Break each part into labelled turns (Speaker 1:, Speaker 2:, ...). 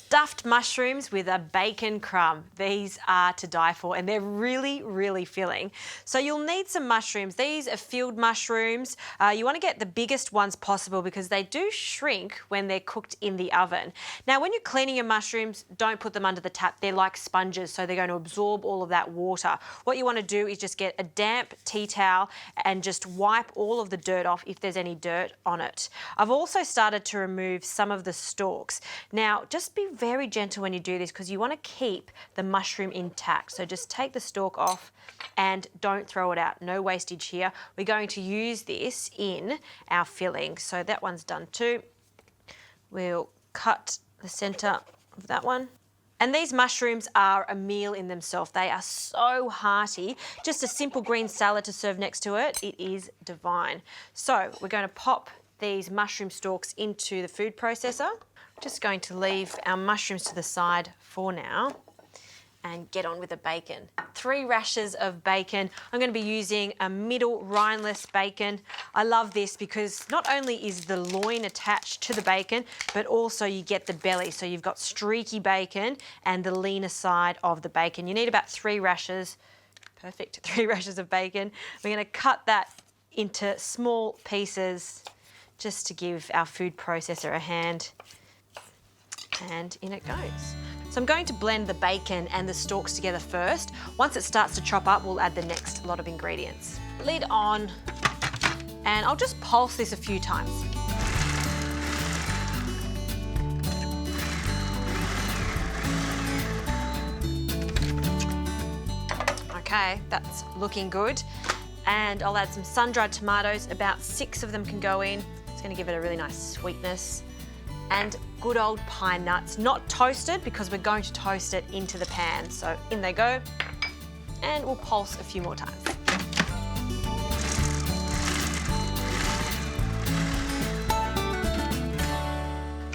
Speaker 1: Stuffed mushrooms with a bacon crumb. These are to die for and they're really, really filling. So you'll need some mushrooms. These are field mushrooms. You want to get the biggest ones possible because they do shrink when they're cooked in the oven. Now, when you're cleaning your mushrooms, don't put them under the tap. They're like sponges, so they're going to absorb all of that water. What you want to do is just get a damp tea towel and just wipe all of the dirt off if there's any dirt on it. I've also started to remove some of the stalks. Now, just be very gentle when you do this because you want to keep the mushroom intact. So just take the stalk off and don't throw it out. No wastage here. We're going to use this in our filling. So that one's done too. We'll cut the centre of that one. And these mushrooms are a meal in themselves. They are so hearty. Just a simple green salad to serve next to it. It is divine. So we're going to pop these mushroom stalks into the food processor. Just going to leave our mushrooms to the side for now and get on with the bacon. 3 rashers of bacon. I'm going to be using a middle rineless bacon. I love this because not only is the loin attached to the bacon, but also you get the belly. So you've got streaky bacon and the leaner side of the bacon. You need about 3 rashers. Perfect, 3 rashers of bacon. We're going to cut that into small pieces just to give our food processor a hand. And in it goes. So I'm going to blend the bacon and the stalks together first. Once it starts to chop up, we'll add the next lot of ingredients. Lid on, and I'll just pulse this a few times. Okay, that's looking good. And I'll add some sun-dried tomatoes. About 6 of them can go in. It's going to give it a really nice sweetness. And good old pine nuts, not toasted because we're going to toast it into the pan. So in they go, and we'll pulse a few more times.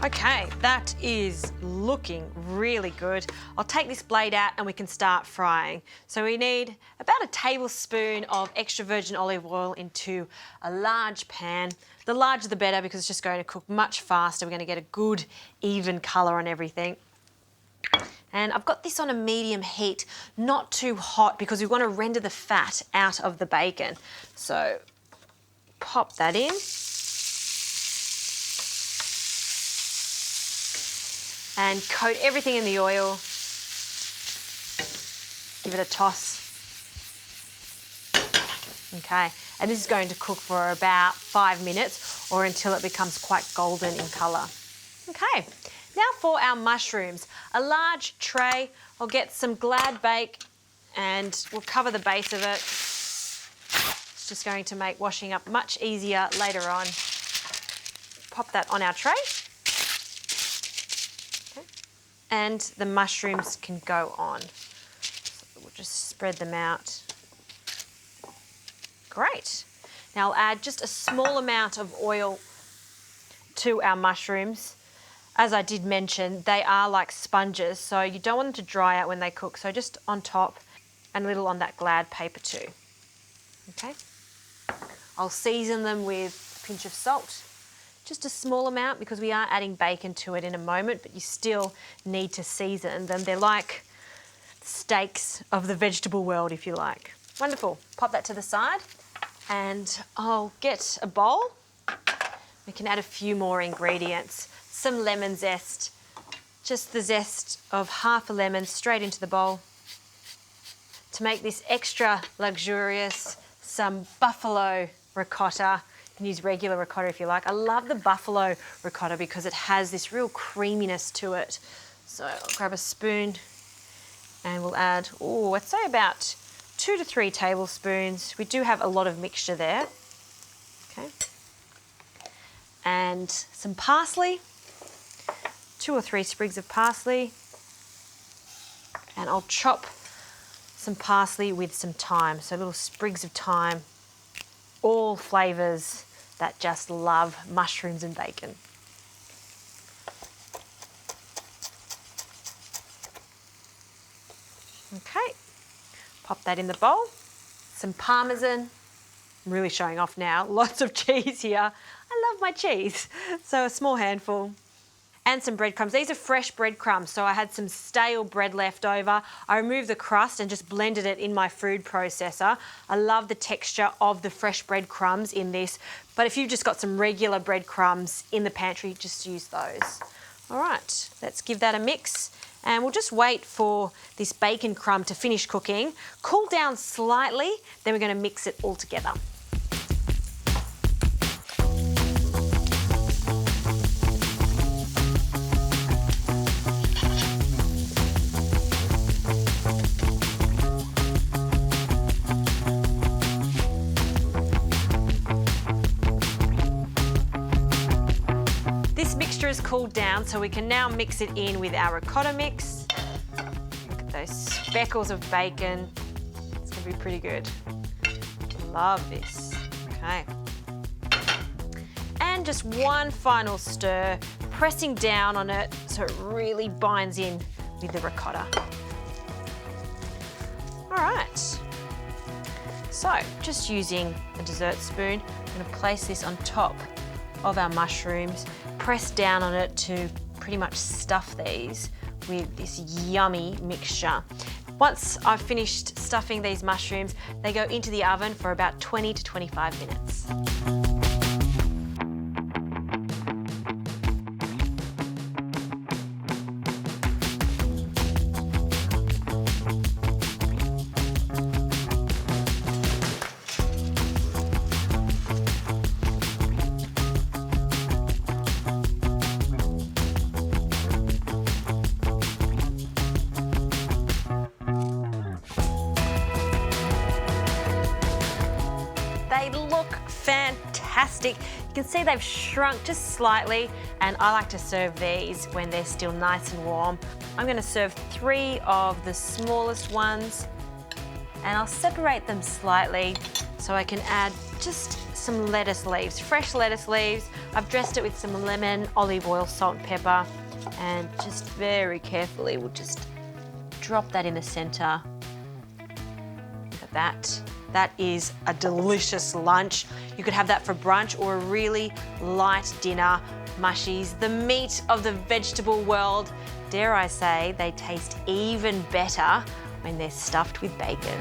Speaker 1: Okay, that is looking really good. I'll take this blade out and we can start frying. So we need about a tablespoon of extra virgin olive oil into a large pan. The larger the better because it's just going to cook much faster. We're going to get a good even colour on everything. And I've got this on a medium heat, not too hot because we want to render the fat out of the bacon. So pop that in. And coat everything in the oil. Give it a toss. Okay, and this is going to cook for about 5 minutes or until it becomes quite golden in colour. Okay, now for our mushrooms. A large tray, I'll get some Glad Bake and we'll cover the base of it. It's just going to make washing up much easier later on. Pop that on our tray. And the mushrooms can go on. So we'll just spread them out. Great. Now I'll add just a small amount of oil to our mushrooms. As I did mention, they are like sponges, so you don't want them to dry out when they cook. So just on top and a little on that Glad paper too. Okay. I'll season them with a pinch of salt. Just a small amount because we are adding bacon to it in a moment, but you still need to season them. They're like steaks of the vegetable world, if you like. Wonderful. Pop that to the side and I'll get a bowl. We can add a few more ingredients. Some lemon zest, just the zest of half a lemon straight into the bowl. To make this extra luxurious, some buffalo ricotta. You can use regular ricotta if you like. I love the buffalo ricotta because it has this real creaminess to it. So I'll grab a spoon and we'll add, I'd say about 2 to 3 tablespoons. We do have a lot of mixture there. Okay. And some parsley, 2 or 3 sprigs of parsley. And I'll chop some parsley with some thyme, so little sprigs of thyme. All flavours that just love mushrooms and bacon. Okay, pop that in the bowl. Some Parmesan. I'm really showing off now. Lots of cheese here. I love my cheese. So a small handful. and some breadcrumbs. These are fresh breadcrumbs, so I had some stale bread left over. I removed the crust and just blended it in my food processor. I love the texture of the fresh breadcrumbs in this, but if you've just got some regular breadcrumbs in the pantry, just use those. All right, let's give that a mix. And we'll just wait for this bacon crumb to finish cooking, cool down slightly, then we're going to mix it all together. This mixture is cooled down, so we can now mix it in with our ricotta mix. Look at those speckles of bacon. It's going to be pretty good. Love this. Okay. And just one final stir, pressing down on it so it really binds in with the ricotta. All right. So, just using a dessert spoon, I'm going to place this on top of our mushrooms, press down on it to pretty much stuff these with this yummy mixture. Once I've finished stuffing these mushrooms, they go into the oven for about 20 to 25 minutes. They look fantastic. You can see they've shrunk just slightly, and I like to serve these when they're still nice and warm. I'm going to serve 3 of the smallest ones, and I'll separate them slightly so I can add just some lettuce leaves, fresh lettuce leaves. I've dressed it with some lemon, olive oil, salt and pepper, and just very carefully we'll just drop that in the center. Look at that. That is a delicious lunch. You could have that for brunch or a really light dinner. Mushies, the meat of the vegetable world. Dare I say, they taste even better when they're stuffed with bacon.